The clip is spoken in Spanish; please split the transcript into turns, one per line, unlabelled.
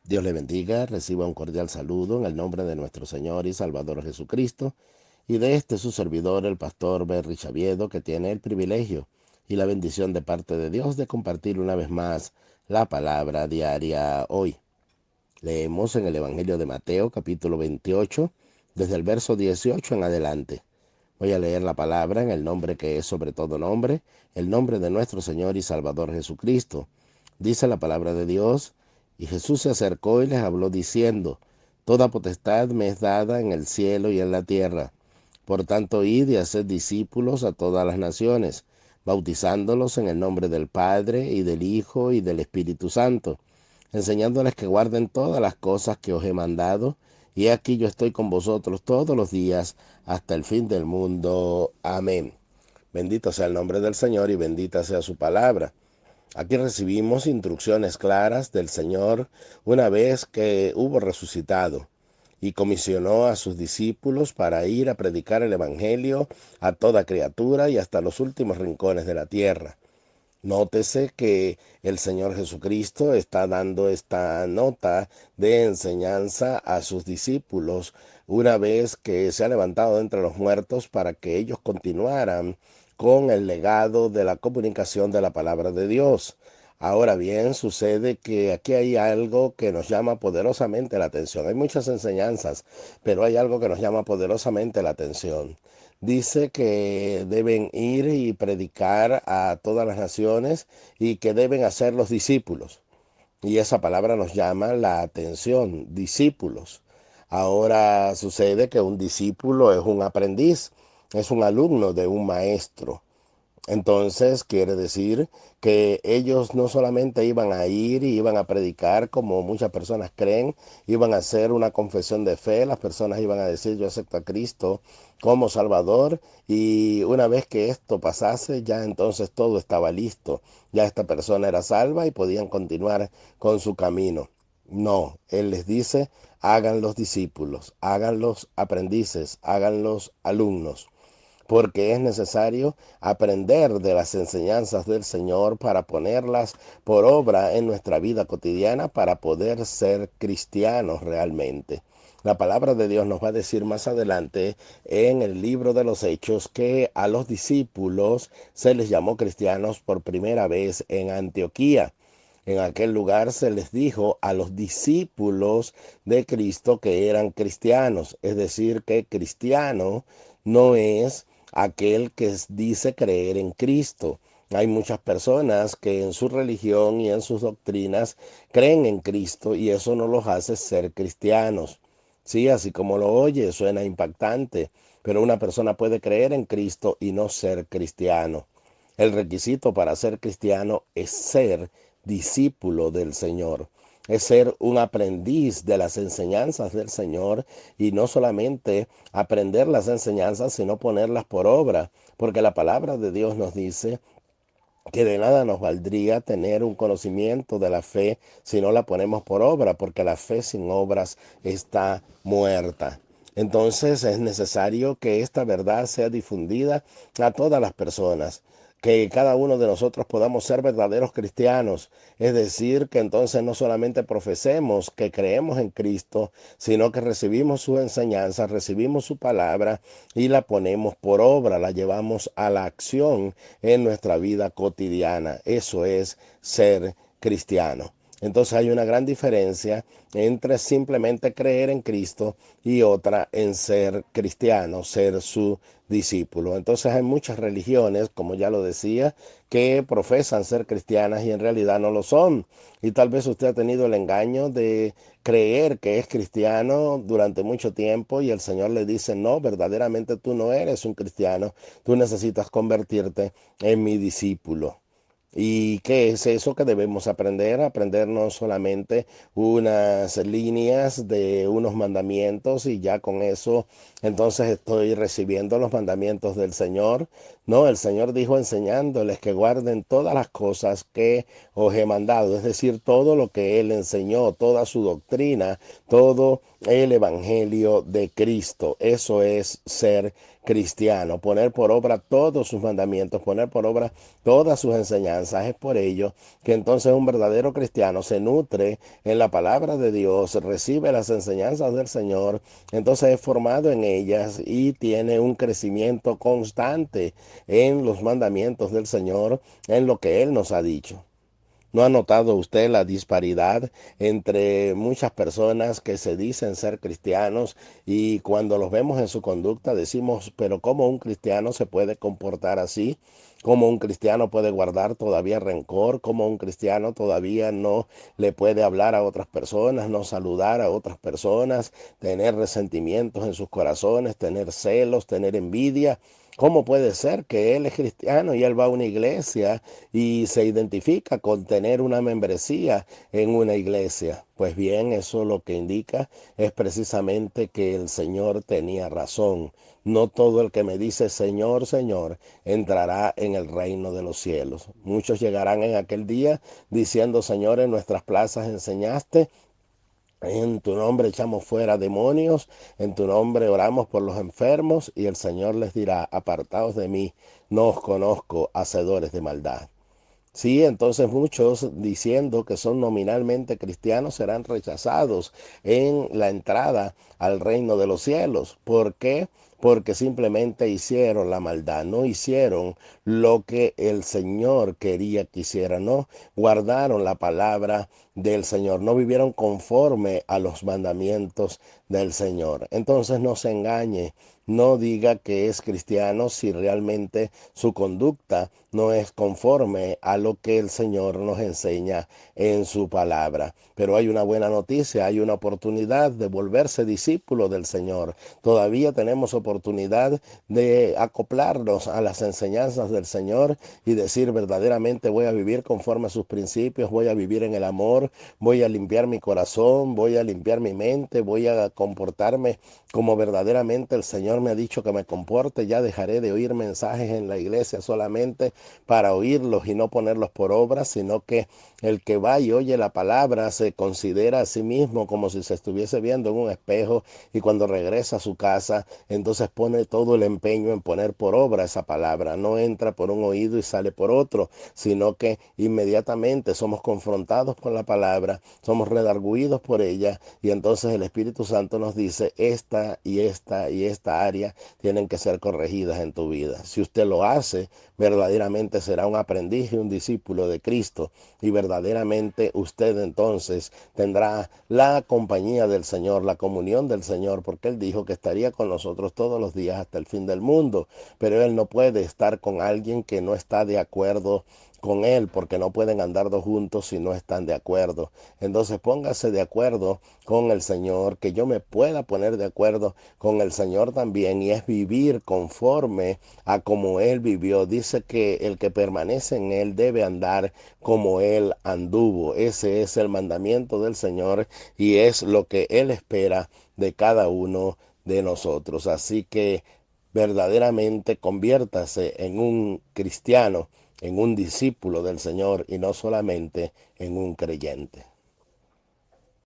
Dios le bendiga, reciba un cordial saludo en el nombre de nuestro Señor y Salvador Jesucristo y de este su servidor, el pastor Berry Chaviedo, que tiene el privilegio y la bendición de parte de Dios de compartir una vez más la palabra diaria hoy. Leemos en el Evangelio de Mateo, capítulo 28, desde el verso 18 en adelante. Voy a leer la palabra en el nombre que es sobre todo nombre, el nombre de nuestro Señor y Salvador Jesucristo. Dice la palabra de Dios: y Jesús se acercó y les habló diciendo: toda potestad me es dada en el cielo y en la tierra. Por tanto, id y haced discípulos a todas las naciones, bautizándolos en el nombre del Padre y del Hijo y del Espíritu Santo, enseñándoles que guarden todas las cosas que os he mandado, y aquí yo estoy con vosotros todos los días hasta el fin del mundo. Amén. Bendito sea el nombre del Señor y bendita sea su palabra. Aquí recibimos instrucciones claras del Señor una vez que hubo resucitado y comisionó a sus discípulos para ir a predicar el Evangelio a toda criatura y hasta los últimos rincones de la tierra. Nótese que el Señor Jesucristo está dando esta nota de enseñanza a sus discípulos una vez que se ha levantado de entre los muertos para que ellos continuaran con el legado de la comunicación de la palabra de Dios. Ahora bien, sucede que aquí hay algo que nos llama poderosamente la atención. Hay muchas enseñanzas, pero hay algo que nos llama poderosamente la atención. Dice que deben ir y predicar a todas las naciones y que deben hacer los discípulos. Y esa palabra nos llama la atención, discípulos. Ahora sucede que un discípulo es un aprendiz, es un alumno de un maestro. Entonces quiere decir que ellos no solamente iban a ir y iban a predicar como muchas personas creen, iban a hacer una confesión de fe, las personas iban a decir yo acepto a Cristo como Salvador, y una vez que esto pasase ya entonces todo estaba listo, ya esta persona era salva y podían continuar con su camino. No, Él les dice: hagan los discípulos, hagan los aprendices, hagan los alumnos, porque es necesario aprender de las enseñanzas del Señor para ponerlas por obra en nuestra vida cotidiana para poder ser cristianos realmente. La palabra de Dios nos va a decir más adelante en el libro de los Hechos que a los discípulos se les llamó cristianos por primera vez en Antioquía. En aquel lugar se les dijo a los discípulos de Cristo que eran cristianos, es decir, que cristiano no es aquel que dice creer en Cristo. Hay muchas personas que en su religión y en sus doctrinas creen en Cristo y eso no los hace ser cristianos. Sí, así como lo oye, suena impactante, pero una persona puede creer en Cristo y no ser cristiano. El requisito para ser cristiano es ser discípulo del Señor, es ser un aprendiz de las enseñanzas del Señor, y no solamente aprender las enseñanzas, sino ponerlas por obra, porque la palabra de Dios nos dice que de nada nos valdría tener un conocimiento de la fe si no la ponemos por obra, porque la fe sin obras está muerta. Entonces es necesario que esta verdad sea difundida a todas las personas, que cada uno de nosotros podamos ser verdaderos cristianos, es decir, que entonces no solamente profesemos que creemos en Cristo, sino que recibimos su enseñanza, recibimos su palabra y la ponemos por obra, la llevamos a la acción en nuestra vida cotidiana. Eso es ser cristiano. Entonces hay una gran diferencia entre simplemente creer en Cristo y otra en ser cristiano, ser su discípulo. Entonces hay muchas religiones, como ya lo decía, que profesan ser cristianas y en realidad no lo son. Y tal vez usted ha tenido el engaño de creer que es cristiano durante mucho tiempo y el Señor le dice: no, verdaderamente tú no eres un cristiano, tú necesitas convertirte en mi discípulo. ¿Y qué es eso que debemos aprender? Aprender no solamente unas líneas de unos mandamientos y ya con eso entonces estoy recibiendo los mandamientos del Señor. No, el Señor dijo enseñándoles que guarden todas las cosas que os he mandado, es decir, todo lo que Él enseñó, toda su doctrina, todo el Evangelio de Cristo. Eso es ser cristiano, poner por obra todos sus mandamientos, poner por obra todas sus enseñanzas, enseñanzas. Es por ello que entonces un verdadero cristiano se nutre en la palabra de Dios, recibe las enseñanzas del Señor, entonces es formado en ellas y tiene un crecimiento constante en los mandamientos del Señor, en lo que Él nos ha dicho. ¿No ha notado usted la disparidad entre muchas personas que se dicen ser cristianos y cuando los vemos en su conducta decimos, pero ¿cómo un cristiano se puede comportar así? ¿Cómo un cristiano puede guardar todavía rencor? ¿Cómo un cristiano todavía no le puede hablar a otras personas, no saludar a otras personas, tener resentimientos en sus corazones, tener celos, tener envidia? ¿Cómo puede ser que él es cristiano y él va a una iglesia y se identifica con tener una membresía en una iglesia? Pues bien, eso lo que indica es precisamente que el Señor tenía razón. No todo el que me dice Señor, Señor, entrará en el reino de los cielos. Muchos llegarán en aquel día diciendo, Señor, en nuestras plazas enseñaste, en tu nombre echamos fuera demonios, en tu nombre oramos por los enfermos, y el Señor les dirá, apartaos de mí, no os conozco, hacedores de maldad. Sí, entonces muchos diciendo que son nominalmente cristianos serán rechazados en la entrada al reino de los cielos. ¿Por qué? Porque simplemente hicieron la maldad, no hicieron lo que el Señor quería que hicieran, no guardaron la palabra del Señor, no vivieron conforme a los mandamientos del Señor. Entonces no se engañe, no diga que es cristiano si realmente su conducta no es conforme a lo que el Señor nos enseña en su palabra. Pero hay una buena noticia, hay una oportunidad de volverse discípulo del Señor. Todavía tenemos oportunidad de acoplarnos a las enseñanzas del Señor y decir verdaderamente voy a vivir conforme a sus principios, voy a vivir en el amor, voy a limpiar mi corazón, voy a limpiar mi mente, voy a comportarme como verdaderamente el Señor me ha dicho que me comporte. Ya dejaré de oír mensajes en la iglesia solamente para oírlos y no ponerlos por obra, sino que el que va y oye la palabra se considera a sí mismo como si se estuviese viendo en un espejo, y cuando regresa a su casa entonces pone todo el empeño en poner por obra esa palabra. No entra por un oído y sale por otro, sino que inmediatamente somos confrontados con la palabra, somos redarguidos por ella, y entonces el Espíritu Santo nos dice esta y esta y esta área tienen que ser corregidas en tu vida. Si usted lo hace, verdaderamente será un aprendiz y un discípulo de Cristo, y verdaderamente usted entonces tendrá la compañía del Señor, la comunión del Señor, porque Él dijo que estaría con nosotros todos los días hasta el fin del mundo. Pero Él no puede estar con alguien que no está de acuerdo con Él, porque no pueden andar dos juntos si no están de acuerdo. Entonces póngase de acuerdo con el Señor, que yo me pueda poner de acuerdo con el Señor también, y es vivir conforme a como Él vivió. Dice que el que permanece en Él debe andar como Él anduvo. Ese es el mandamiento del Señor y es lo que Él espera de cada uno de nosotros. Así que verdaderamente conviértase en un cristiano, en un discípulo del Señor, y no solamente en un creyente.